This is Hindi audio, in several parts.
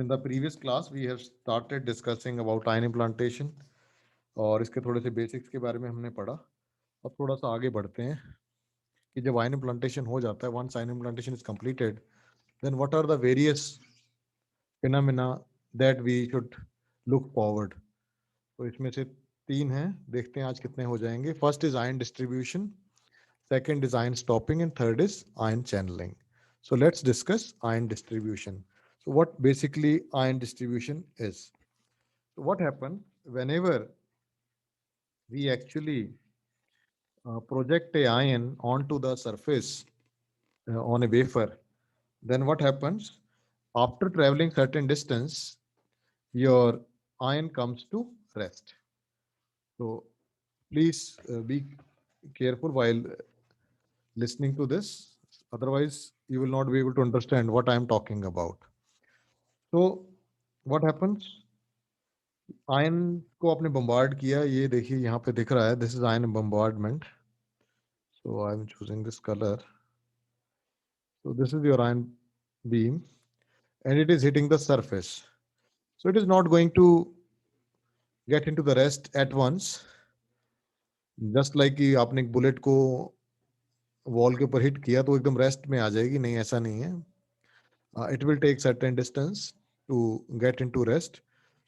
in the previous class we have started discussing about ion implantation और इसके थोड़े से बेसिक्स के बारे में हमने पढ़ा. अब थोड़ा सा आगे बढ़ते हैं कि जब ion implantation हो जाता है, once ion implantation is completed, then what are the various phenomena that we should look forward. तो इसमें से 3 हैं, देखते हैं आज कितने हो जाएंगे. First is ion distribution, second is ion stopping, and third is ion channeling. So let's discuss ion distribution. So what basically ion distribution is? So what happens whenever we actually project a ion onto the surface on a wafer, then what happens? After traveling certain distance, your ion comes to rest. So please be careful while listening to this. Otherwise, you will not be able to understand what I am talking about. So what happens? Ion को आपने बम्बार्ड किया, ये देखिए यहाँ पे दिख रहा है, this is ion bombardment. So I am choosing this colour. So this is your ion beam and it is hitting the surface. So it is not going to get into the rest at once. Just like कि आपने एक बुलेट को वॉल के ऊपर हिट किया तो एकदम रेस्ट में आ जाएगी, नहीं, ऐसा नहीं है. It will take certain distance to get into rest.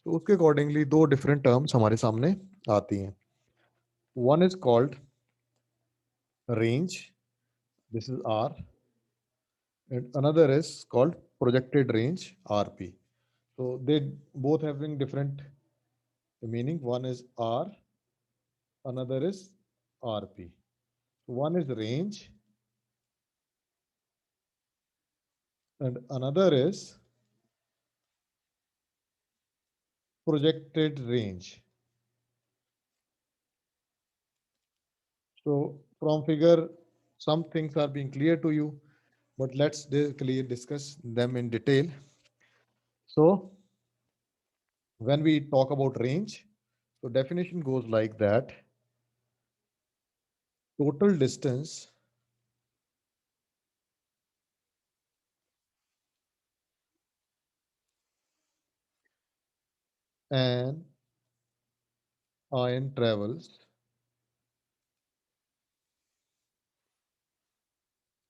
तो उसके अकॉर्डिंगली दो डिफरेंट टर्म्स हमारे सामने आती हैं. One is called range, this is R, and another is called projected range, RP. So they both having different meaning. One is R, another is RP. One is range and another is projected range. So from figure, some things are being clear to you, but let's discuss them in detail. So when we talk about range, so definition goes like that: total distance and ion travels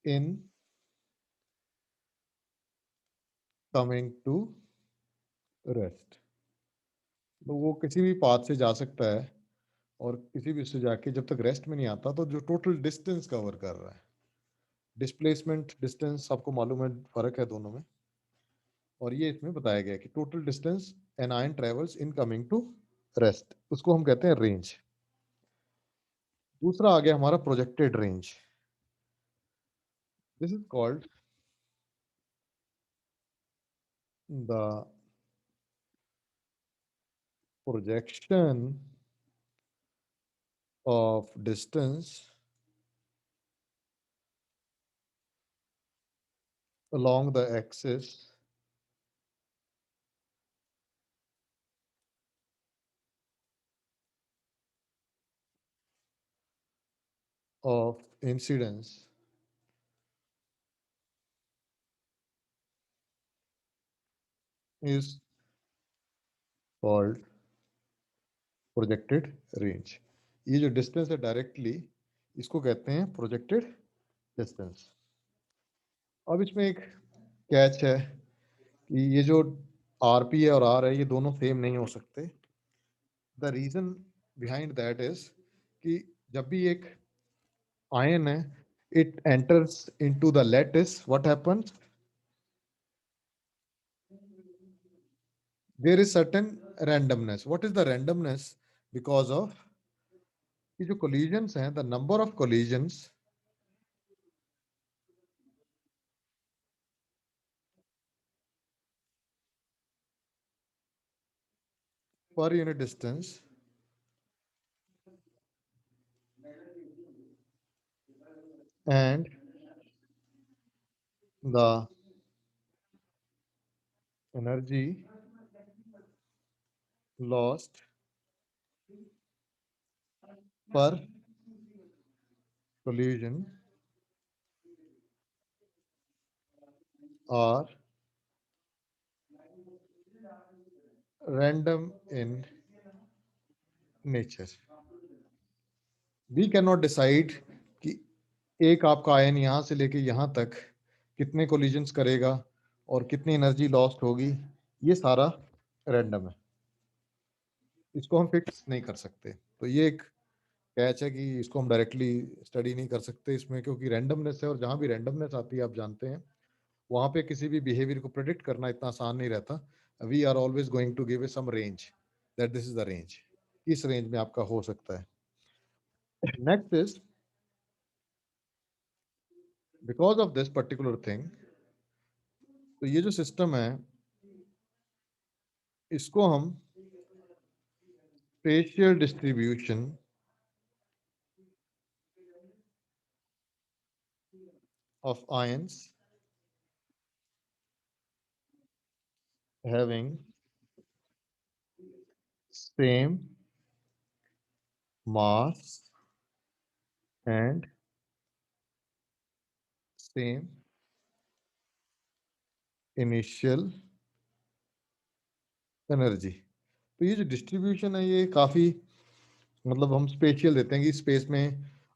in coming to rest. तो वो किसी भी पाथ से जा सकता है और किसी भी से जाके जब तक रेस्ट में नहीं आता तो जो टोटल डिस्टेंस कवर कर रहा है, डिस्प्लेसमेंट डिस्टेंस आपको मालूम है, फर्क है दोनों में, और ये इसमें बताया गया कि total distance an ion travels in coming to rest, उसको हम कहते हैं रेंज. दूसरा आ गया हमारा projected range. This is called the projection of distance along the axis of incidence is called projected range. ये जो डिस्टेंस है डायरेक्टली, इसको कहते हैं प्रोजेक्टेड डिस्टेंस. अब इसमें एक कैच है कि ये जो आरपी है और आर है, ये दोनों सेम नहीं हो सकते. The reason behind that is कि जब भी एक आयन है, it enters into the lattice, what happens, there is certain randomness. What is the randomness? Because of कि जो कोलिजन्स हैं, the number of collisions per unit distance and the energy lost per collision are random in nature. We cannot decide कि एक आपका आयन यहाँ से लेके यहाँ तक कितने कोलिजन्स करेगा और कितनी एनर्जी लॉस्ट होगी, ये सारा रैंडम है, इसको हम फिक्स नहीं कर सकते। तो ये एक कैच है कि इसको हम डायरेक्टली स्टडी नहीं कर सकते इसमें, क्योंकि रैंडमनेस है, और जहाँ भी रैंडमनेस आती है आप जानते हैं वहाँ पे किसी भी बिहेवियर को प्रेडिक्ट करना इतना आसान नहीं रहता। We are always going to give a some range that this is the range, इस रेंज में आपका हो सकता है। Next is because of this particular thing, तो ये जो सिस्टम है इसको हम spatial distribution of ions having same mass and same initial energy. तो ये जो डिस्ट्रीब्यूशन है ये काफ़ी मतलब हम स्पेशियल देते हैं कि स्पेस में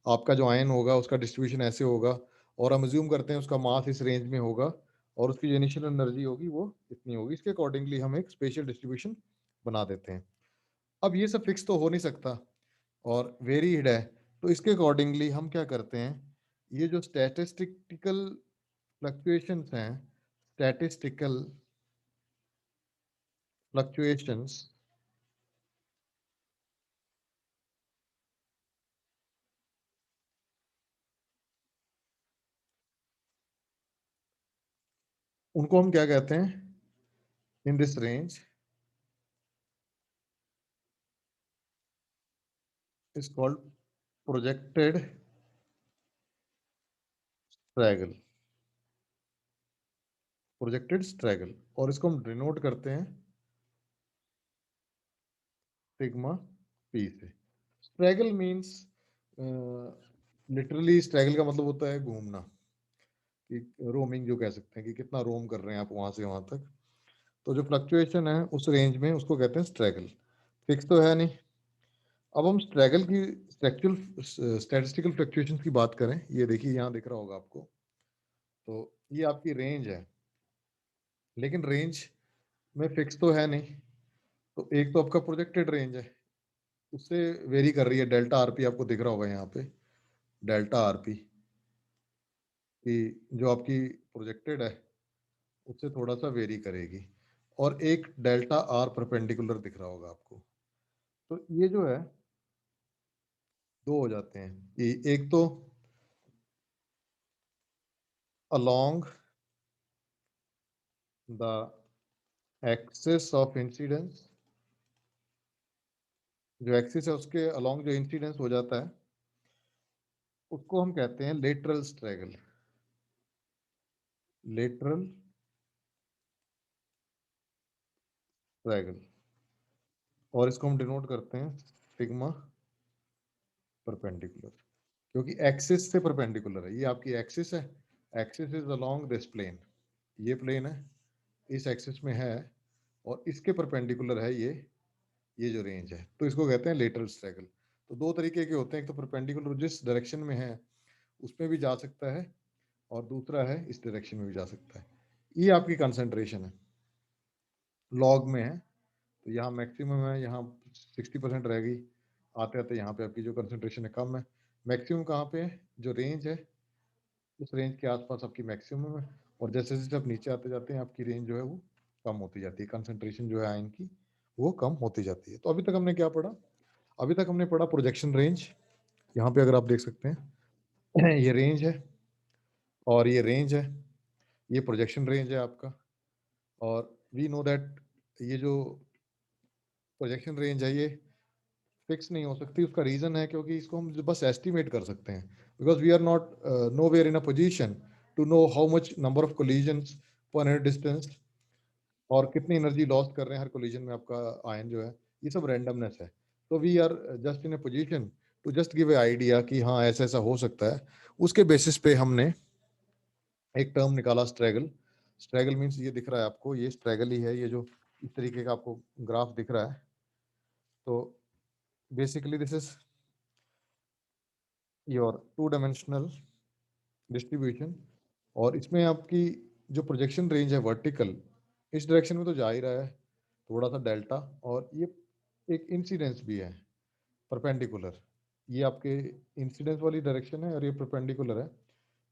आपका जो आयन होगा उसका डिस्ट्रीब्यूशन ऐसे होगा, और हम अज्यूम करते हैं उसका मास इस रेंज में होगा और उसकी जो इनिशियल एनर्जी होगी वो इतनी होगी, इसके अकॉर्डिंगली हम एक स्पेशल डिस्ट्रीब्यूशन बना देते हैं। अब ये सब फिक्स तो हो नहीं सकता और वेरीड है, तो इसके अकॉर्डिंगली हम क्या करते हैं, ये जो स्टैटिस्टिकल फ्लक्चुएशंस हैं, स्टैटिस्टिकल फ्लक्चुएशंस, उनको हम क्या कहते हैं, in this range is called projected straggle, projected straggle, और इसको हम डिनोट करते हैं सिग्मा पी से। स्ट्रैगल मींस लिटरली स्ट्रैगल का मतलब होता है घूमना, कि रोमिंग जो कह सकते हैं कि कितना रोम कर रहे हैं आप वहां से वहां तक। तो जो फ्लक्चुएशन है उस रेंज में उसको कहते हैं स्ट्रैगल, फिक्स तो है नहीं। अब हम स्ट्रैगल की स्टैटिस्टिकल फ्लक्चुएशंस की बात करें, ये देखिए यहाँ दिख रहा होगा आपको, तो ये आपकी रेंज है, लेकिन रेंज में फिक्स तो है नहीं। तो एक तो आपका प्रोजेक्टेड रेंज है, उससे वेरी कर रही है, डेल्टा आरपी आपको दिख रहा होगा यहाँ पे, डेल्टा आरपी कि जो आपकी प्रोजेक्टेड है उससे थोड़ा सा वेरी करेगी, और एक डेल्टा आर परपेंडिकुलर दिख रहा होगा आपको। तो ये जो है दो हो जाते हैं, कि एक तो along the axis of incidence, जो एक्सिस है उसके along जो इंसिडेंस हो जाता है उसको हम कहते हैं लेटरल स्ट्रैगल, लेटरल स्ट्रैगल, और इसको हम डिनोट करते हैं सिग्मा परपेंडिकुलर, क्योंकि एक्सिस से परपेंडिकुलर है, ये आपकी एक्सिस है, axis is along this plane, ये प्लेन है इस एक्सिस में है और इसके परपेंडिकुलर है ये जो रेंज है, तो इसको कहते हैं लेटरल स्ट्रैगल। तो दो तरीके के होते हैं, एक तो परपेंडिकुलर जिस डायरेक्शन में है उसमें भी जा सकता है, और दूसरा है इस डायरेक्शन में भी जा सकता है। ये आपकी कंसंट्रेशन है, लॉग में है, तो यहाँ मैक्सिमम है, यहाँ 60% रहेगी, आते आते यहाँ पे आपकी जो कंसंट्रेशन है कम है। मैक्सिमम कहाँ पे है, जो रेंज है उस रेंज के आसपास आपकी मैक्सिमम है, और जैसे जैसे आप नीचे आते जाते हैं आपकी रेंज जो है वो कम होती जाती है, कंसंट्रेशन जो है आयन की वो कम होती जाती है। तो अभी तक हमने क्या पढ़ा, अभी तक हमने पढ़ा प्रोजेक्शन रेंज, यहाँ पे अगर आप देख सकते हैं ये रेंज है और ये रेंज है, ये प्रोजेक्शन रेंज है आपका, और वी नो दैट ये जो प्रोजेक्शन रेंज है ये फिक्स नहीं हो सकती। उसका रीजन है क्योंकि इसको हम बस एस्टिमेट कर सकते हैं, because we are not nowhere in a position to know how much number of collisions per unit distance, और कितनी एनर्जी लॉस कर रहे हैं हर कोलिजन में आपका आयन जो है, ये सब रैंडमनेस है। तो we are just in a position to just give a idea कि हाँ ऐसा ऐसा हो सकता है। उसके बेसिस पे हमने एक टर्म निकाला स्ट्रैगल, स्ट्रैगल मीन्स ये दिख रहा है आपको, ये स्ट्रैगल ही है, ये जो इस तरीके का आपको ग्राफ दिख रहा है। तो basically this is your 2 dimensional distribution, और इसमें आपकी जो प्रोजेक्शन रेंज है वर्टिकल इस डायरेक्शन में तो जा ही रहा है थोड़ा सा डेल्टा, और ये एक इंसिडेंस भी है परपेंडिकुलर, ये आपके इंसिडेंस वाली डायरेक्शन है और ये परपेंडिकुलर है।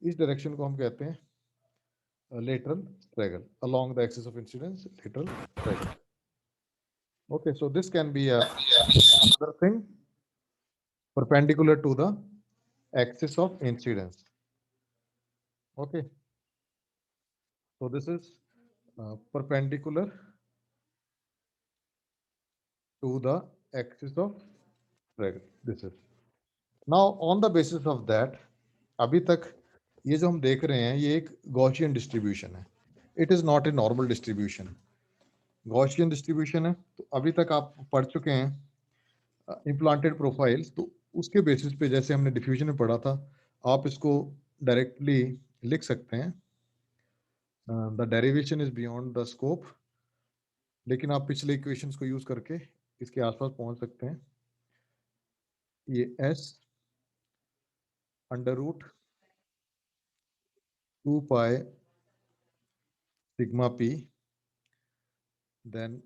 इस डायरेक्शन को हम कहते हैं lateral स्ट्रैगल along the axis of incidence, lateral straggle. Okay, so this can be a other thing perpendicular to the axis of incidence. Okay, so this is perpendicular to the axis of straggle. This is now on the basis of that, अभी तक ये जो हम देख रहे हैं ये एक गॉसियन डिस्ट्रीब्यूशन है, it is not a normal distribution, Gaussian distribution है। तो अभी तक आप पढ़ चुके हैं इम्प्लांटेड प्रोफाइल्स, तो उसके बेसिस पे जैसे हमने डिफ्यूजन में पढ़ा था आप इसको डायरेक्टली लिख सकते हैं, the derivation is beyond the scope, लेकिन आप पिछले इक्वेशंस को यूज करके इसके आसपास पहुंच सकते हैं। ये s under root 2 pi sigma p then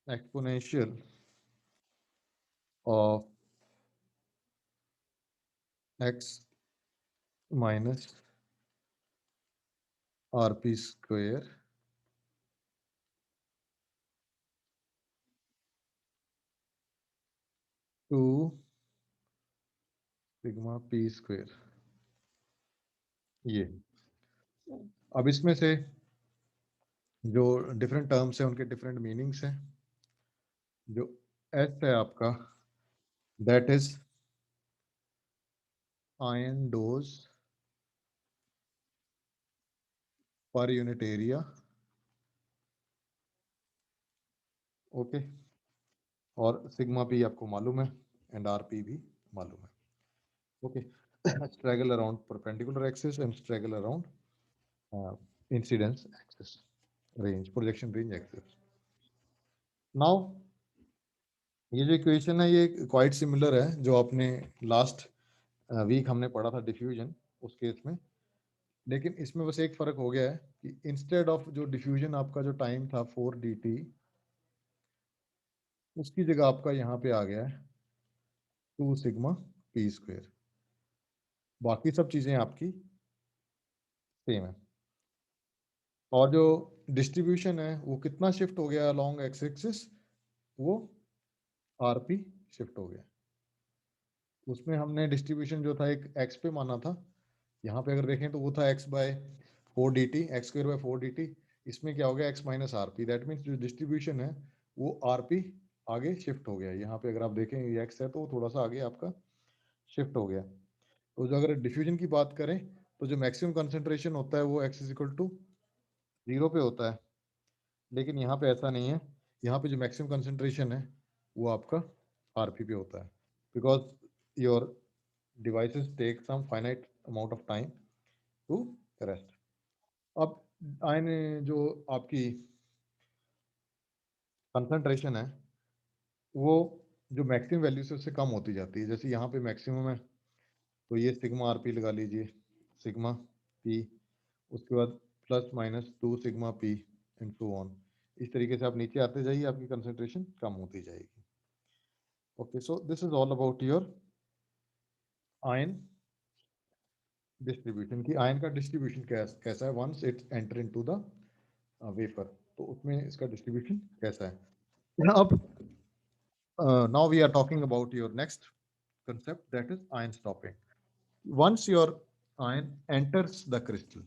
exponential of x minus rp square to sigma p square. ये अब इसमें से जो डिफरेंट टर्म्स हैं उनके डिफरेंट मीनिंग्स हैं। जो S है आपका that is ion dose per unit area, okay, और सिग्मा पी आपको मालूम है एंड आर पी भी मालूम है, okay. Straggle around perpendicular axis and straggle around incidence axis, range projection range axis. Now ये जो इक्वेशन है ये क्वाइट सिमिलर है जो आपने लास्ट वीक हमने पढ़ा था डिफ्यूजन उस केस में, लेकिन इसमें बस एक फर्क हो गया है कि इंस्टेड ऑफ जो डिफ्यूजन आपका जो टाइम था 4 dt, उसकी जगह आपका यहाँ पे आ गया है 2 सिग्मा p स्क्वायर। बाकी सब चीजें आपकी सेम है, और जो डिस्ट्रीब्यूशन है वो कितना शिफ्ट हो गया अलोंग एक्स एक्सिस, वो rp शिफ्ट हो गया। उसमें हमने डिस्ट्रीब्यूशन जो था एक x पे माना था, यहाँ पे अगर देखें तो वो था x by 4 dt, x square by 4 dt। इसमें क्या हो गया x minus R P, that means जो डिस्ट्रीब्यूशन है वो आर पी आगे शिफ्ट हो गया। यहाँ पे अगर आप देखें ये x है तो वो थोड़ा सा आगे आपका शिफ्ट हो गया। तो जो अगर डिफ्यूजन की बात करें तो जो मैक्सिमम कंसंट्रेशन होता है वो x इज इक्वल टू 0 पे होता है, लेकिन यहाँ पे ऐसा नहीं है। यहाँ पे जो मैक्सिमम कंसंट्रेशन है वो आपका आरपी पे होता है, because your devices take some finite amount of time to rest. अब आयन जो आपकी कंसंट्रेशन है वो जो मैक्सिमम वैल्यू से उससे कम होती जाती है। जैसे यहाँ पे मैक्सिमम है तो ये सिग्मा आरपी लगा लीजिए, सिग्मा पी, उसके बाद plus minus 2 sigma P and so on. इस तरीके से आप नीचे आते जाइए आपकी कंसंट्रेशन कम होती जाएगी। Okay, so this is all about your ion distribution की। आयन का डिस्ट्रीब्यूशन कैसा है once it's enter into the wafer, तो उसमें इसका डिस्ट्रीब्यूशन कैसा है। अब now we are talking about your next concept, that is ion stopping. Once your ion enters the crystal,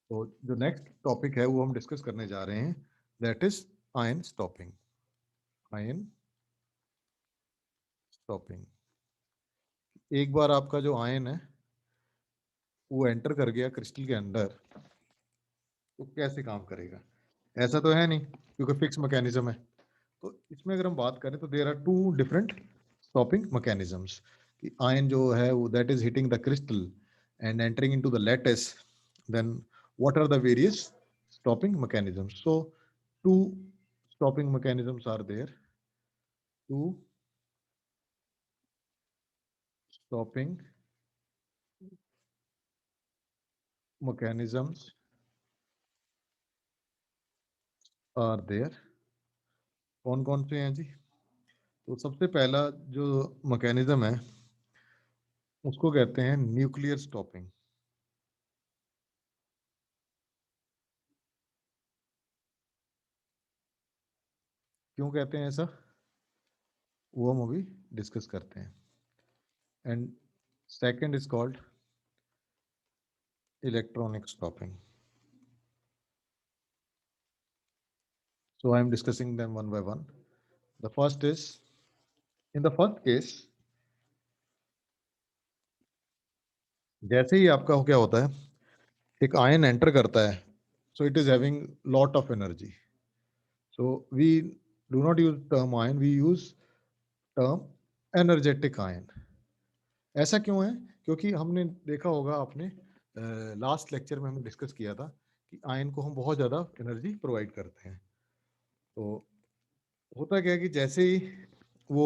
तो जो नेक्स्ट टॉपिक है वो हम डिस्कस करने जा रहे हैं, that is ion stopping. Ion stopping, एक बार आपका जो आयन है वो एंटर कर गया क्रिस्टल के अंदर तो कैसे काम करेगा, ऐसा तो है नहीं क्योंकि फिक्स मैकेनिज्म है। तो इसमें अगर हम बात करें तो there are 2 different stopping mechanisms कि आयन जो है वो that is hitting the crystal and entering into the lattice, then what are the various stopping mechanisms. So two stopping mechanisms are there. Two stopping mechanisms are there. कौन कौन से हैं जी? तो सबसे पहला जो मैकेनिज्म है उसको कहते हैं न्यूक्लियर स्टॉपिंग. क्यों कहते हैं ऐसा, वो हम अभी डिस्कस करते हैं. And second is called electronic stopping. So I am discussing them one by one. The first is, in the first case, जैसे ही आपका क्या होता है, एक आयन एंटर करता है, so it is having lot of energy. So we do not use term ion, we use term energetic ion. ऐसा क्यों है? क्योंकि हमने देखा होगा, आपने लास्ट लेक्चर में हमने डिस्कस किया था कि आयन को हम बहुत ज़्यादा एनर्जी प्रोवाइड करते हैं. तो होता क्या है कि जैसे ही वो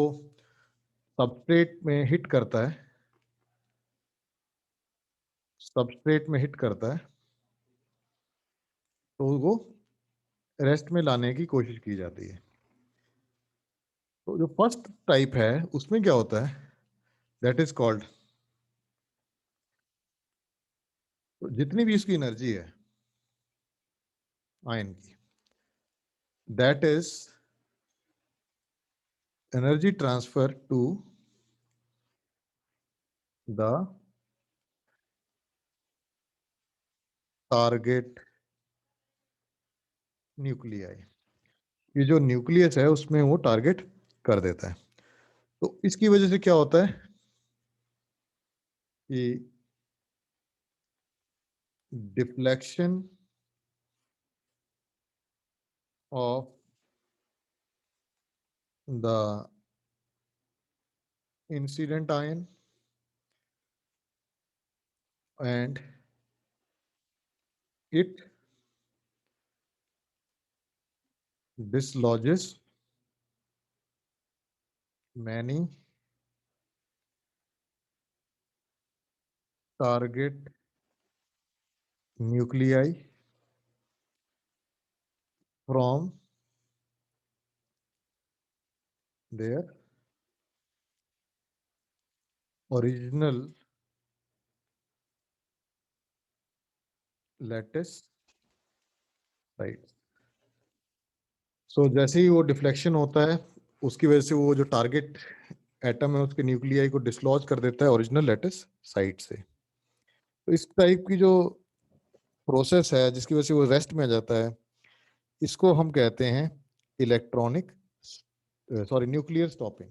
सबस्ट्रेट में हिट करता है, सबस्ट्रेट में हिट करता है तो वो रेस्ट में लाने की कोशिश की जाती है. तो जो फर्स्ट टाइप है उसमें क्या होता है, दैट इज कॉल्ड, जितनी भी इसकी एनर्जी है आयन की, that is energy transfer to the target nuclei. ये जो न्यूक्लियस है उसमें वो टारगेट कर देता है. तो इसकी वजह से क्या होता है कि deflection of the incident ion and it dislodges many target nuclei from their original lattice sites. So जैसे ही वो डिफ्लेक्शन होता है उसकी वजह से वो जो टारगेट एटम है उसके न्यूक्लियाई को डिसलॉज कर देता है ओरिजिनल लैटिस साइट से. तो इस टाइप की जो प्रोसेस है जिसकी वजह से वो रेस्ट में आ जाता है, इसको हम कहते हैं इलेक्ट्रॉनिक, सॉरी, न्यूक्लियर स्टॉपिंग.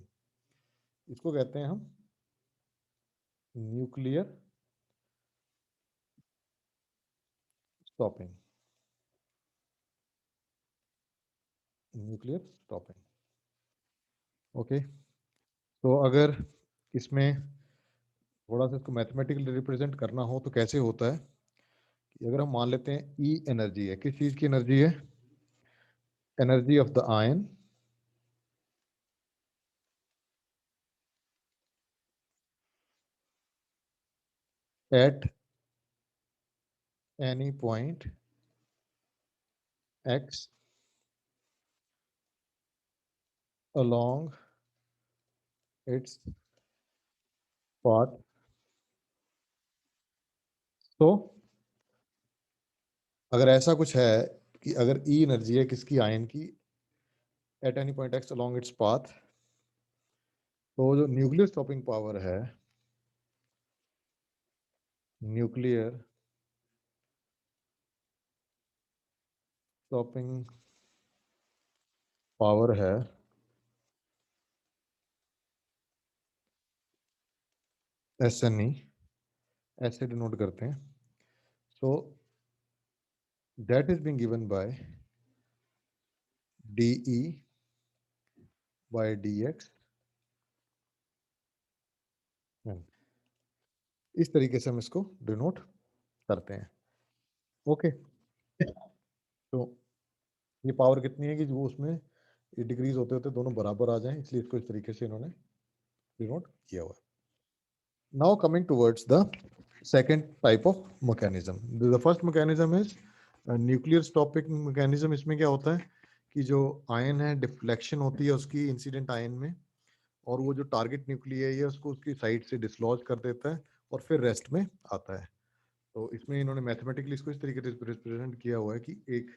इसको कहते हैं हम nuclear stopping. Nuclear stopping. Okay. तो अगर इसमें थोड़ा सा इसको मैथमेटिकली रिप्रेजेंट करना हो तो कैसे होता है कि अगर हम मान लेते हैं ई एनर्जी है, किस चीज की एनर्जी है, energy of the ion at any point x along its path. तो अगर ऐसा कुछ है कि अगर ई एनर्जी है किसकी, आयन की, at any point x along its path, तो जो न्यूक्लियर स्टॉपिंग पावर है, न्यूक्लियर स्टॉपिंग पावर है एस एन ई, ऐसे डिनोट करते हैं. So that is being given by D E by D x. इस तरीके से हम इसको डिनोट करते हैं. ओके. तो ये पावर कितनी है कि जो उसमें ये डिक्रीज होते होते दोनों बराबर आ जाएं, इसलिए इसको इस तरीके से इन्होंने डिनोट किया हुआ है। Now coming towards the second type of mechanism, the first mechanism is nuclear stopping mechanism. इसमें क्या होता है कि जो आयन है डिफ्लेक्शन होती है उसकी इंसिडेंट आयन में, और वो जो टारगेट न्यूक्लियाई है उसको उसकी साइड से डिसलॉज कर देता है और फिर रेस्ट में आता है। तो इसमें इन्होंने मैथमेटिकली इसको इस तरीके से रिप्रेजेंट किया हुआ है कि एक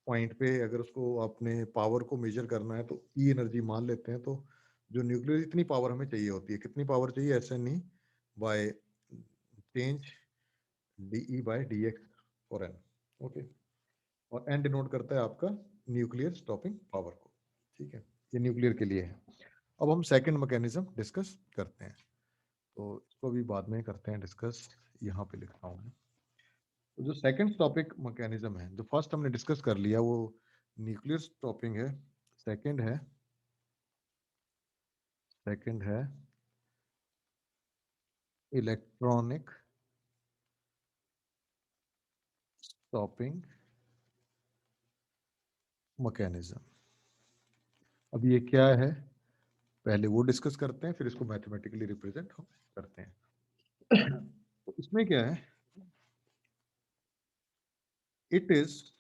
पॉइंट पे अगर उसको आपने पावर को मेजर करना है तो ई एनर्जी मान लेते हैं, तो जो न्यूक्लियर इतनी पावर हमें चाहिए होती है, कितनी पावर चाहिए, S N E by change D E by D X और एन। ओके, और एन डिनोट करता है आपका न्यूक्लियर स्टॉपिंग पावर को। ठीक है, ये न्यूक्लियर के लिए है। अब हम सेकंड मैकेनिज्म डिस्कस करते हैं, तो इसको भी बाद में करते हैं डिस्कस, यहाँ पे लिखता हूँ मैं। तो जो सेकंड टॉपिक मैकेनिज्म है, जो फर्स्ट हमने डिस्कस कर लिया वो न्यूक्लियर स्टॉपिंग है, सेकंड है इलेक्ट्रॉनिक स्टॉपिंग मैकेनिज्म। अब ये क्या है पहले वो डिस्कस करते हैं, फिर इसको मैथमेटिकली रिप्रेजेंट हम करते हैं। तो इसमें क्या है, इट इज,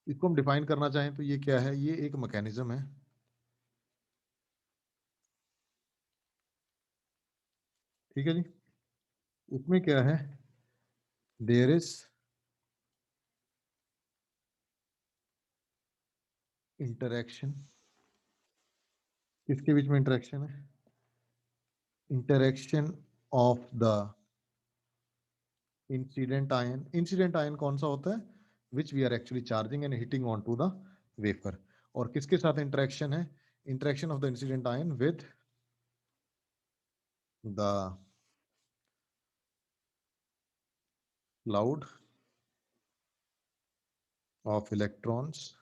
इसको हम डिफाइन करना चाहें तो ये क्या है, ये एक मैकेनिज्म है, ठीक है जी। उसमें क्या है, देयर इज इंटरेक्शन, किसके बीच में इंटरेक्शन है, interaction of the incident ion. Incident ion कौन सा होता है, which we are actually charging and hitting on to the wafer. और किसके साथ इंटरेक्शन है, interaction of the incident ion with the cloud of electrons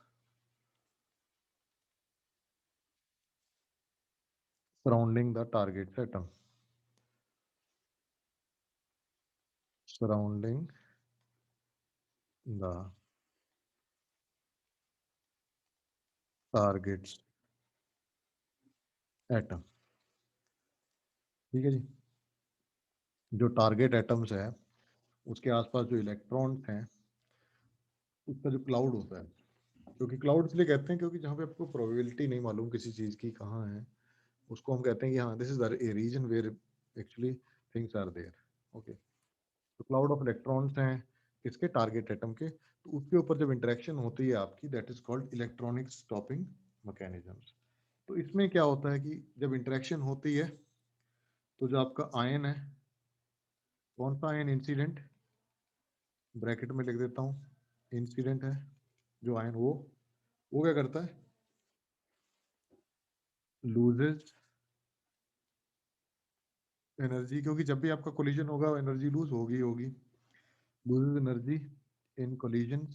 surrounding the target atom, surrounding the targets atom। ठीक है जी, जो टारगेट एटम्स है उसके आसपास जो इलेक्ट्रॉन्स हैं उसका जो क्लाउड होता है, क्योंकि क्लाउड इसलिए कहते हैं क्योंकि जहाँ पे आपको प्रोबेबिलिटी नहीं मालूम किसी चीज की कहाँ है, उसको हम कहते हैं कि हाँ this is a region where actually things are there. Okay, तो क्लाउड ऑफ इलेक्ट्रॉन्स हैं किसके, टारगेट एटम के, तो उसके ऊपर जब इंटरेक्शन होती है आपकी, that is called electronic stopping mechanisms. तो इसमें क्या होता है कि जब इंटरेक्शन होती है तो जो आपका आयन है, कौन सा आयन, इंसिडेंट, ब्रैकेट में लिख देता हूँ, इंसिडेंट है जो आयन, वो क्या करता है, लूजेज एनर्जी, क्योंकि जब भी आपका कोलिजन होगा एनर्जी लूज होगी होगी, लूजेज एनर्जी इन कोलिजन।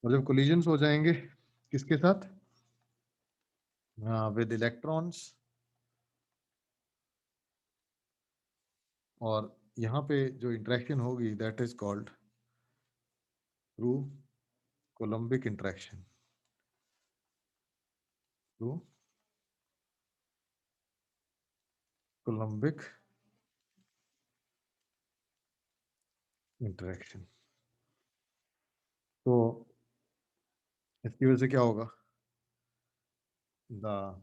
और जब कोलिजन्स हो जाएंगे किसके साथ, विद इलेक्ट्रॉन्स, और यहाँ पे जो इंटरेक्शन होगी that is called through coulombic interaction, through coulombic interaction. तो इसकी वजह से क्या होगा, द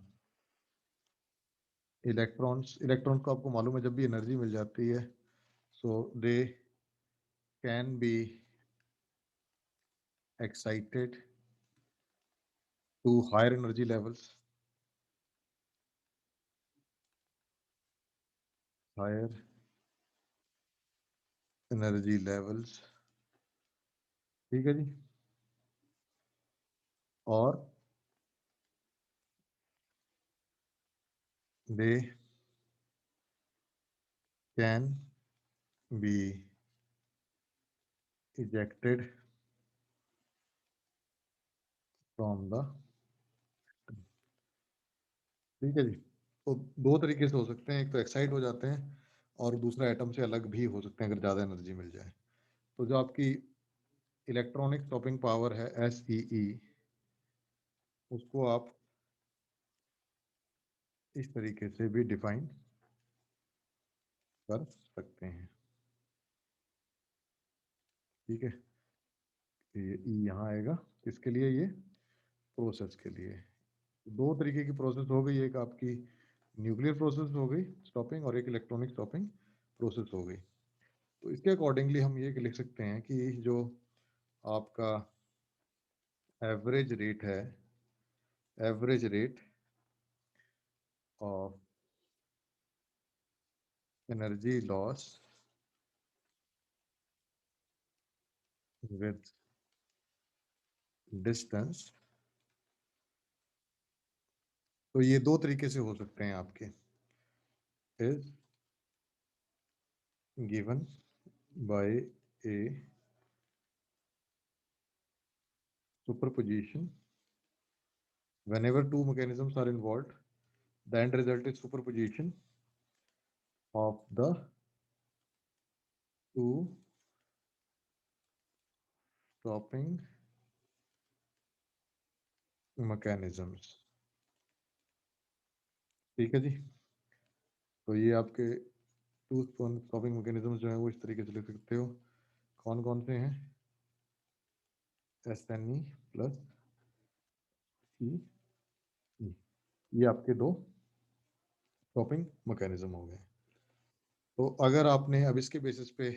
इलेक्ट्रॉन्स को आपको मालूम है जब भी एनर्जी मिल जाती है so they can be excited to higher energy levels, higher energy levels, ठीक है जी। और they can be ejected from the, ठीक है जी। तो दो तरीके से हो सकते हैं, एक तो एक्साइट हो जाते हैं और दूसरा एटम से अलग भी हो सकते हैं अगर ज़्यादा एनर्जी मिल जाए। तो जो आपकी इलेक्ट्रॉनिक स्टॉपिंग पावर है SEE, उसको आप इस तरीके से भी डिफाइन कर सकते हैं। ठीक है, ये E यहाँ आएगा, किसके लिए? ये प्रोसेस के लिए। दो तरीके की प्रोसेस हो गई, एक आपकी न्यूक्लियर प्रोसेस हो गई स्टॉपिंग, और एक इलेक्ट्रॉनिक स्टॉपिंग प्रोसेस हो गई। तो इसके अकॉर्डिंगली हम ये लिख सकते हैं कि जो आपका एवरेज रेट है, average rate of energy loss with distance, तो ये दो तरीके से हो सकते हैं आपके, is given by A superposition whenever two mechanisms are involved, the end result is superposition of the two stopping mechanisms। ठीक है जी, तो ये आपके टू स्टॉपिंग मैकेनिज्म जो है वो इस तरीके से लिख सकते हो। कौन कौन से हैं? SNE प्लस CE, ये आपके दो स्टॉपिंग मैकेनिज्म हो गए। तो अगर आपने अब इसके बेसिस पे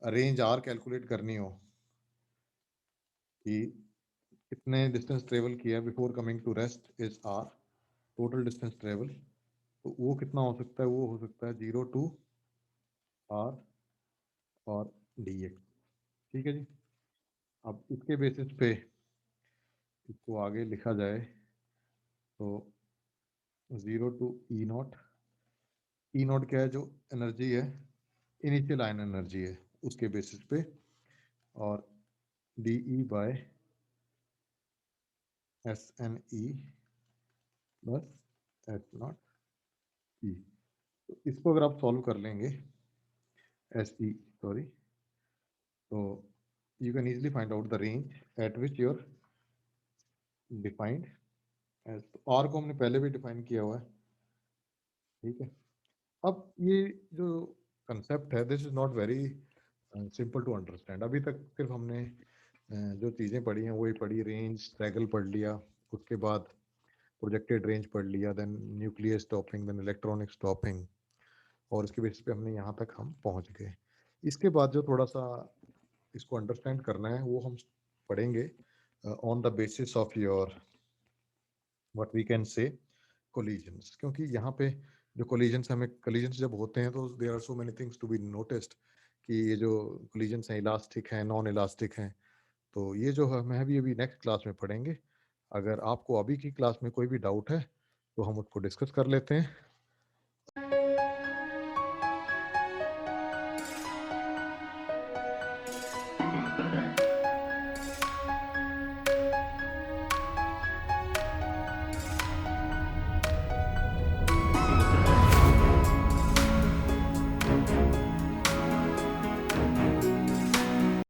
रेंज R कैलकुलेट करनी हो कि कितने डिस्टेंस ट्रेवल किया before coming to rest is R, total distance travel, तो वो कितना हो सकता है? वो हो सकता है 0 to R और dx। ठीक है जी, अब इसके बेसिस पे इसको आगे लिखा जाए तो 0 to E0, E0 क्या है? जो एनर्जी है, इनिशियल आयन एनर्जी है, उसके बेसिस पे, और DE by SNE plus S0 E। तो इसको अगर आप सॉल्व कर लेंगे, SE सॉरी, तो you can easily find out the range at which you're defined as। R को हमने पहले भी डिफाइन किया हुआ है। ठीक है, अब ये जो कंसेप्ट है, this is not very simple to understand. अभी तक सिर्फ हमने जो चीज़ें पढ़ी हैं वो ही पढ़ी, रेंज सैगल पढ़ लिया, उसके बाद प्रोजेक्टेड रेंज पढ़ लिया, then nuclear stopping, then electronic stopping, और उसके बेसिस पे हमने यहाँ तक हम पहुँच गए। इसके बाद जो थोड़ा सा इसको अंडरस्टैंड करना है वो हम पढ़ेंगे on the basis of your what we can say collisions, क्योंकि यहाँ पे जो कोलिजन्स, हमें कोलिजन्स जब होते हैं तो there are so many things to be noticed कि ये जो कोलिजन्स हैं इलास्टिक हैं, नॉन इलास्टिक हैं। तो ये जो हम अभी नेक्स्ट क्लास में पढ़ेंगे। अगर आपको अभी की क्लास में कोई भी डाउट है तो हम उसको डिस्कस कर लेते हैं।